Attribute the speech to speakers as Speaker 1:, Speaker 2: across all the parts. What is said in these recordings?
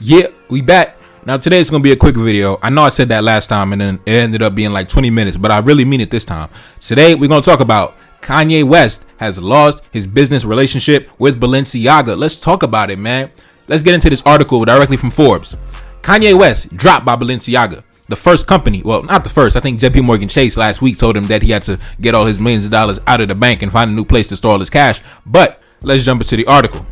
Speaker 1: Yeah, we back. Now today's gonna be a quick video. I know I said that last time and then it ended up being like 20 minutes, but I really mean it this time. Today we're gonna talk about Kanye West has lost his business relationship with Balenciaga. Let's talk about it, man. Let's get into this article directly from Forbes. Kanye West dropped by Balenciaga. The first company, well, not the first. I think JP Morgan Chase last week told him that he had to get all his millions of dollars out of the bank and find a new place to store all his cash. But let's jump into the article.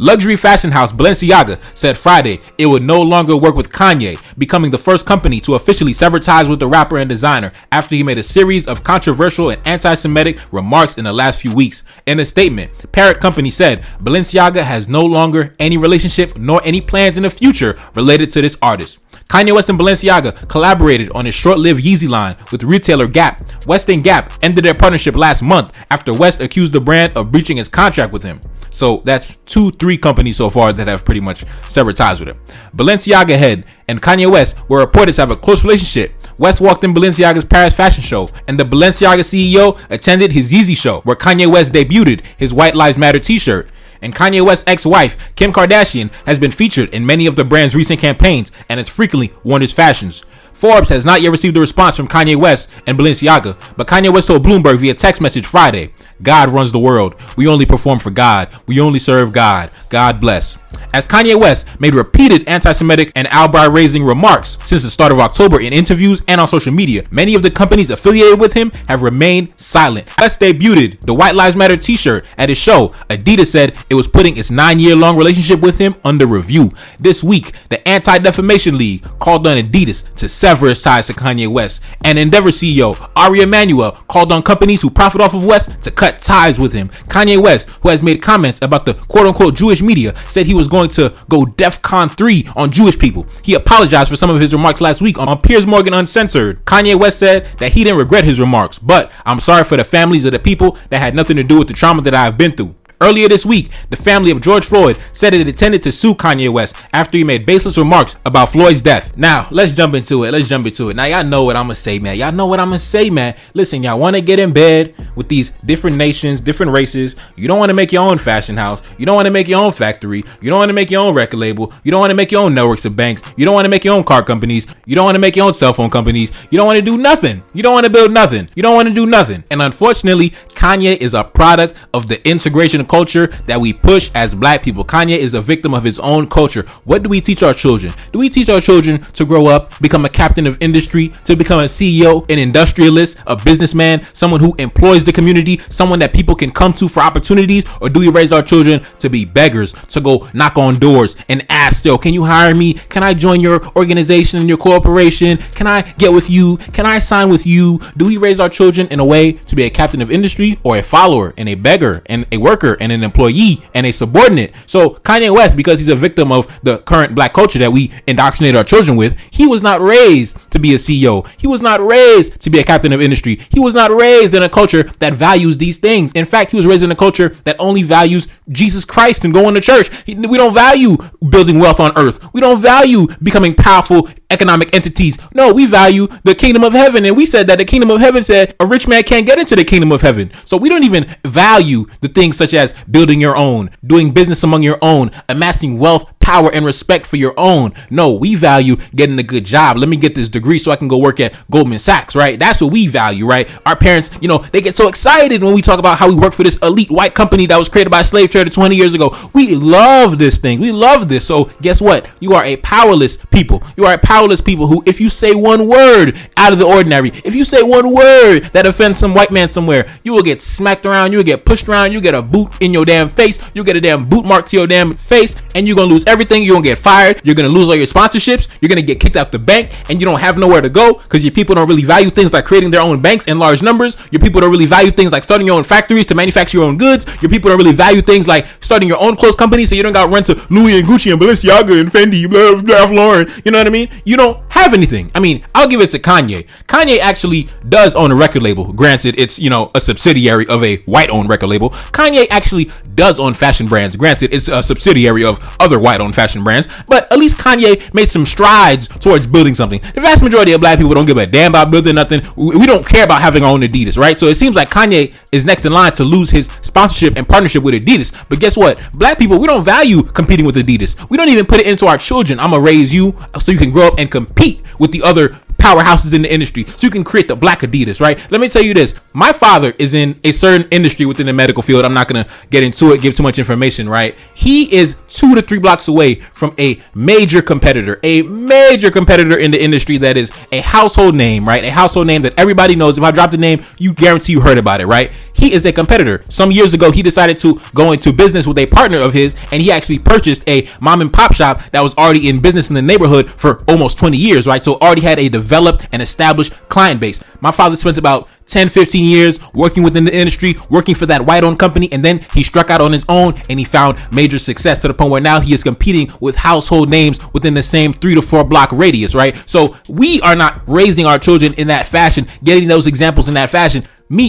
Speaker 1: Luxury fashion house Balenciaga said Friday it would no longer work with Kanye, becoming the first company to officially sever ties with the rapper and designer after he made a series of controversial and anti-Semitic remarks in the last few weeks. In a statement, parent company said Balenciaga has no longer any relationship nor any plans in the future related to this artist. Kanye West and Balenciaga collaborated on his short-lived Yeezy line with retailer Gap. West and Gap ended their partnership last month after West accused the brand of breaching his contract with him. So that's 3 companies so far that have pretty much severed ties with him. Balenciaga head and Kanye West were reported to have a close relationship. West walked in Balenciaga's Paris fashion show, and the Balenciaga CEO attended his Yeezy show, where Kanye West debuted his White Lives Matter t-shirt. And Kanye West's ex-wife, Kim Kardashian, has been featured in many of the brand's recent campaigns and has frequently worn his fashions. Forbes has not yet received a response from Kanye West and Balenciaga, but Kanye West told Bloomberg via text message Friday, "God runs the world. We only perform for God. We only serve God. God bless." As Kanye West made repeated anti-Semitic and eyebrow-raising remarks since the start of October in interviews and on social media, many of the companies affiliated with him have remained silent. West debuted the White Lives Matter t-shirt at his show. Adidas said it was putting its 9-year-long relationship with him under review. This week, the Anti-Defamation League called on Adidas to sever its ties to Kanye West, and Endeavor CEO Ari Emanuel called on companies who profit off of West to cut ties with him. Kanye West, who has made comments about the quote-unquote Jewish media, said he was going to go DEFCON 3 on Jewish people. He apologized for some of his remarks last week on Piers Morgan Uncensored. Kanye West said that he didn't regret his remarks, but "I'm sorry for the families of the people that had nothing to do with the trauma that I have been through." Earlier this week, the family of George Floyd said it intended to sue Kanye West after he made baseless remarks about Floyd's death. Now, let's jump into it. Now, y'all know what I'm going to say, man. Listen, y'all want to get in bed with these different nations, different races. You don't want to make your own fashion house. You don't want to make your own factory. You don't want to make your own record label. You don't want to make your own networks of banks. You don't want to make your own car companies. You don't want to make your own cell phone companies. You don't want to do nothing. You don't want to build nothing. You don't want to do nothing. And unfortunately, Kanye is a product of the integration of culture that we push as black people. Kanye is a victim of his own culture. What do we teach our children? Do we teach our children to grow up, become a captain of industry, to become a CEO, an industrialist, a businessman, someone who employs the community, someone that people can come to for opportunities? Or do we raise our children to be beggars, to go knock on doors and ask, "Yo, can you hire me? Can I join your organization and your corporation? Can I get with you? Can I sign with you?" Do we raise our children in a way to be a captain of industry, or a follower and a beggar and a worker and an employee and a subordinate? So Kanye West, because he's a victim of the current black culture that we indoctrinate our children with, he was not raised to be a CEO. He was not raised to be a captain of industry. He was not raised in a culture that values these things. In fact, he was raised in a culture that only values Jesus Christ and going to church. We don't value building wealth on earth. We don't value becoming powerful economic entities. No, we value the kingdom of heaven. And we said that the kingdom of heaven said a rich man can't get into the kingdom of heaven. So we don't even value the things such as building your own, doing business among your own, amassing wealth, power, and respect for your own. No, we value getting a good job. Let me get this degree so I can go work at Goldman Sachs, right? That's what we value, right? Our parents, they get so excited when we talk about how we work for this elite white company that was created by a slave trader 20 years ago. We love this thing. We love this. So guess what? You are a powerless people. You are a powerless people who, if you say one word out of the ordinary, if you say one word that offends some white man somewhere, you will get smacked around. You will get pushed around. You get a boot in your damn face. You get a damn boot mark to your damn face, and you're going to lose everything. You're going to get fired. You're going to lose all your sponsorships. You're going to get kicked out the bank, and you don't have nowhere to go because your people don't really value things like creating their own banks in large numbers. Your people don't really value things like starting your own factories to manufacture your own goods. Your people don't really value things like starting your own clothes company so you don't got to rent to Louis and Gucci and Balenciaga and Fendi, blah, blah, Lauren. You know what I mean? You don't have anything. I mean, I'll give it to Kanye. Kanye actually does own a record label. Granted, it's, a subsidiary of a white-owned record label. Kanye actually does own fashion brands. Granted, it's a subsidiary of other white-owned fashion brands. But at least Kanye made some strides towards building something. The vast majority of black people don't give a damn about building nothing. We don't care about having our own Adidas, right? So it seems like Kanye is next in line to lose his sponsorship and partnership with Adidas. But guess what? Black people, we don't value competing with Adidas. We don't even put it into our children. I'm gonna raise you so you can grow up and compete with the other powerhouses in the industry, so you can create the black Adidas, right? Let me tell you this. My father is in a certain industry within the medical field. I'm not going to get into it, give too much information, right? He is 2 to 3 blocks away from a major competitor in the industry that is a household name, right? A household name that everybody knows. If I drop the name, you guarantee you heard about it, right? He is a competitor. Some years ago, he decided to go into business with a partner of his, and he actually purchased a mom and pop shop that was already in business in the neighborhood for almost 20 years, right? So already had a developed and established client base. My father spent about 10, 15 years working within the industry, working for that white-owned company, and then he struck out on his own and he found major success to the point where now he is competing with household names within the same 3 to 4 block radius, right? So we are not raising our children in that fashion, getting those examples in that fashion.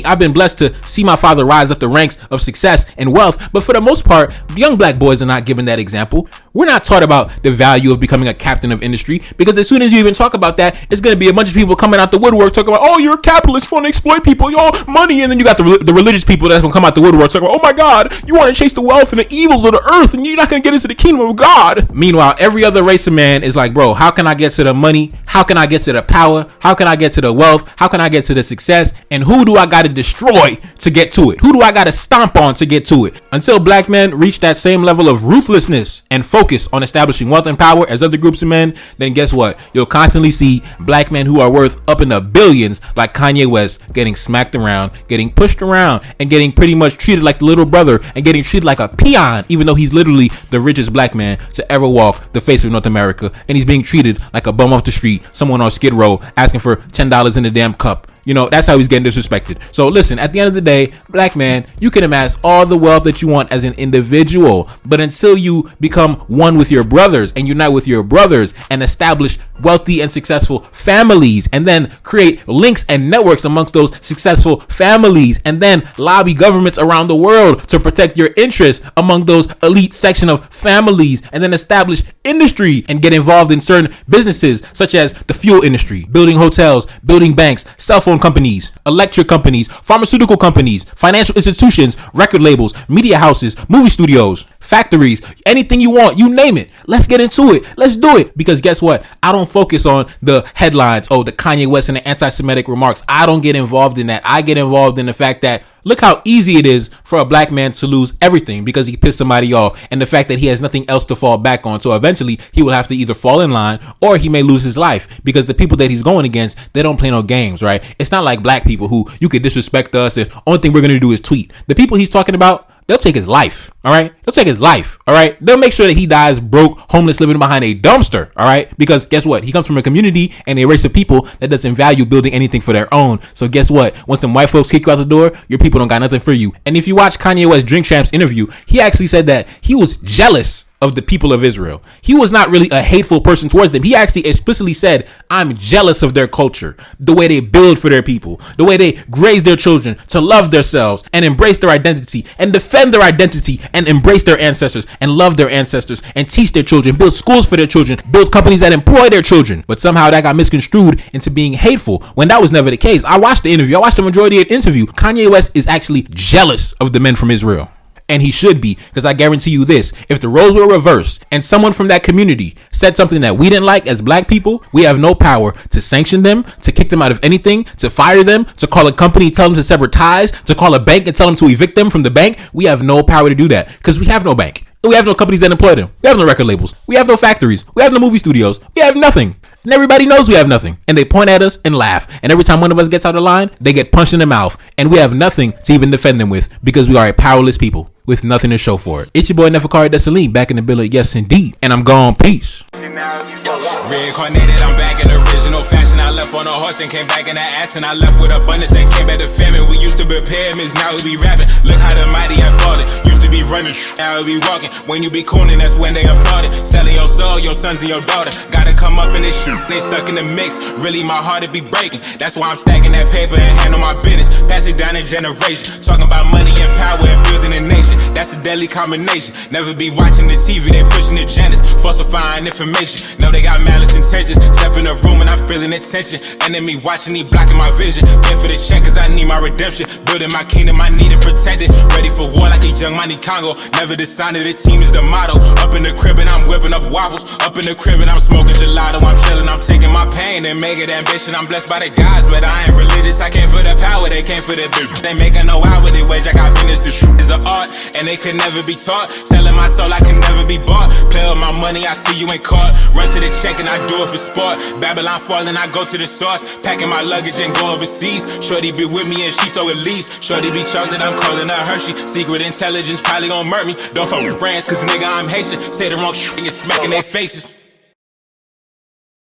Speaker 1: I've been blessed to see my father rise up the ranks of success and wealth, but for the most part, young black boys are not given that example. We're not taught about the value of becoming a captain of industry, because as soon as you even talk about that, it's going to be a bunch of people coming out the woodwork talking about, oh, you're a capitalist, you want to exploit people, y'all money, and then you got the religious people that's going to come out the woodwork talking about, oh my God, you want to chase the wealth and the evils of the earth, and you're not going to get into the kingdom of God. Meanwhile, every other race of man is like, bro, how can I get to the money? How can I get to the power? How can I get to the wealth? How can I get to the success? And who do I got to destroy to get to it? Who do I got to stomp on to get to it? Until black men reach that same level of ruthlessness and focus on establishing wealth and power as other groups of men, then guess what? You'll constantly see black men who are worth up in the billions, like Kanye West, getting smacked around, getting pushed around, and getting pretty much treated like the little brother and getting treated like a peon, even though he's literally the richest black man to ever walk the face of North America. And he's being treated like a bum off the street, someone on Skid Row asking for $10 in a damn cup. That's how he's getting disrespected. So listen, at the end of the day, black man, you can amass all the wealth that you want as an individual, but until you become one with your brothers and unite with your brothers and establish wealthy and successful families, and then create links and networks amongst those successful families, and then lobby governments around the world to protect your interests among those elite section of families, and then establish industry and get involved in certain businesses such as the fuel industry, building hotels, building banks, cell phone companies, electric companies, pharmaceutical companies, financial institutions, record labels, media houses, movie studios, factories, anything you want, you name it. Let's get into it. Let's do it. Because guess what? I don't focus on the headlines, the Kanye West and the anti-Semitic remarks. I don't get involved in that. I get involved in the fact that look how easy it is for a black man to lose everything because he pissed somebody off, and the fact that he has nothing else to fall back on. So eventually he will have to either fall in line or he may lose his life, because the people that he's going against, they don't play no games, right? It's not like black people who you could disrespect us and only thing we're going to do is tweet. The people he's talking about, they'll take his life, all right? They'll take his life, all right? They'll make sure that he dies broke, homeless, living behind a dumpster, all right? Because guess what? He comes from a community and a race of people that doesn't value building anything for their own. So guess what? Once them white folks kick you out the door, your people don't got nothing for you. And if you watch Kanye West Drink Champs interview, he actually said that he was jealous of the people of Israel. He was not really a hateful person towards them. He actually explicitly said, I'm jealous of their culture, the way they build for their people, the way they raise their children to love themselves and embrace their identity and defend their identity and embrace their ancestors and love their ancestors and teach their children, build schools for their children, build companies that employ their children. But somehow that got misconstrued into being hateful when that was never the case. I watched the interview. I watched the majority of the interview. Kanye West is actually jealous of the men from Israel. And he should be, because I guarantee you this, if the roles were reversed and someone from that community said something that we didn't like as black people, we have no power to sanction them, to kick them out of anything, to fire them, to call a company, tell them to sever ties, to call a bank and tell them to evict them from the bank. We have no power to do that because we have no bank. We have no companies that employ them. We have no record labels. We have no factories. We have no movie studios. We have nothing. And everybody knows we have nothing. And they point at us and laugh. And every time one of us gets out of line, they get punched in the mouth. And we have nothing to even defend them with, because we are a powerless people with nothing to show for it. It's your boy Neferkari Dessalines, back in the building, yes indeed. And I'm gone. Peace.
Speaker 2: Reincarnated, I'm back in original fashion. I left on a horse and came back in the ass, and I left with abundance and came back to famine. We used to be pyramids, now we be rapping. Look how the mighty have fallen. Used to be running, now we be walking. When you be cooning, that's when they applauded. Selling your soul all your sons and your daughter. Gotta come up in this shit, they stuck in the mix. Really, my heart it be breaking. That's why I'm stacking that paper and handle my business. Pass it down in generation. Talking about money and power and building a nation. That's a deadly combination. Never be watching the TV, they pushing agendas, falsifying information. Know they got malice intentions. Step in the room and I'm feeling the tension. Enemy watching, he blocking my vision. Pay for the check cause I need my redemption. Building my kingdom, I need it protected. Ready for war like a young Money Congo. Never decided the team is the motto. Up in the crib and I'm whipping up waffles. Up in the crib and I'm smoking gelato. I'm chilling, I'm taking my pain and make it ambition. I'm blessed by the gods, but I ain't religious. I came for the power, they came for the bitch. They making no hourly wage, I got business. This shit is an art, and they can never be taught. Selling my soul, I can never be bought. Play with my money, I see you ain't caught. Run to the check and I do it for sport. Babylon falling, I go to the source. Packing my luggage and go overseas. Shorty be with me and she so elite. Shorty be chocolate, I'm calling her Hershey. Secret intelligence probably gon' murk me. Don't fuck with brands, cause nigga I'm Haitian. Say the wrong shit and you're smacking their faces.